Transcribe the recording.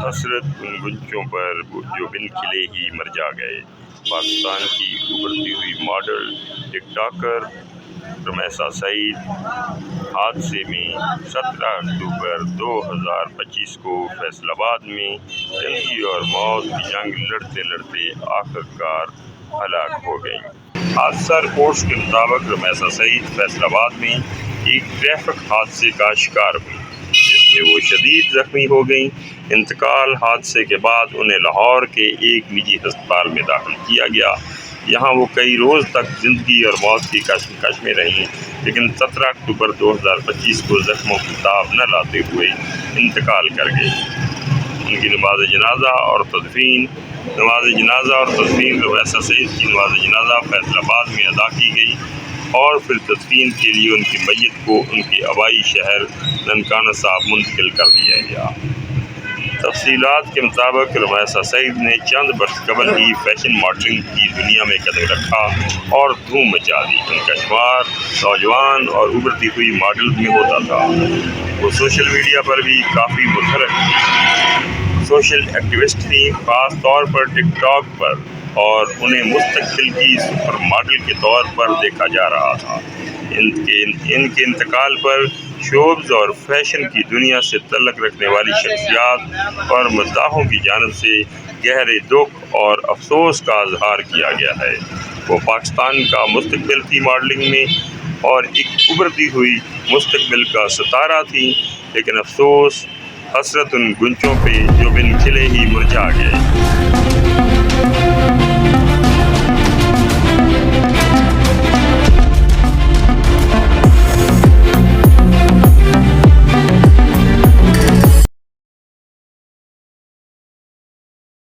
حسرت ان گنچوں پر جو بن کھلے ہی مر جا گئے۔ پاکستان کی ابھرتی ہوئی ماڈل ٹک ٹاکر رمیسا سعید حادثے میں 17 اکتوبر 2025 کو فیصل آباد میں زندگی اور موت کی جنگ لڑتے لڑتے آخرکار ہلاک ہو گئیں۔ حادثہ رپورٹس کے مطابق رمیسا سعید فیصل آباد میں ایک ٹریفک حادثے کا شکار ہوئی جس میں وہ شدید زخمی ہو گئیں۔ انتقال حادثے کے بعد انہیں لاہور کے ایک نجی ہسپتال میں داخل کیا گیا۔ یہاں وہ کئی روز تک زندگی اور موت کی کشمکش میں رہیں، لیکن 17 اکتوبر 2025 کو زخموں کی تاب نہ لاتے ہوئے انتقال کر گئی۔ ان کی نماز جنازہ اور تدفین رمیسا سعید کی نماز جنازہ فیصل آباد میں ادا کی گئی اور پھر تدفین کے لیے ان کی میت کو ان کے آبائی شہر ننکانہ صاحب منتقل کر دیا گیا۔ تفصیلات کے مطابق رمیسا سعید نے چند برس قبل ہی فیشن ماڈلنگ کی دنیا میں قدم رکھا اور دھوم مچا دی۔ ان کا شمار نوجوان اور ابھرتی ہوئی ماڈلز میں ہوتا تھا۔ وہ سوشل میڈیا پر بھی کافی متحرک تھیں، سوشل ایکٹیوسٹ تھیں، خاص طور پر ٹک ٹاک پر، اور انہیں مستقبل کی سپر ماڈل کے طور پر دیکھا جا رہا تھا۔ ان کے انتقال پر شوبز اور فیشن کی دنیا سے تعلق رکھنے والی شخصیات اور مزاحوں کی جانب سے گہرے دکھ اور افسوس کا اظہار کیا گیا ہے۔ وہ پاکستان کا مستقبل تھی ماڈلنگ میں اور ایک ابھرتی ہوئی مستقبل کا ستارہ تھی، لیکن افسوس، حسرت ان گنچوں پہ جو بن کھلے ہی مرجھا گئے۔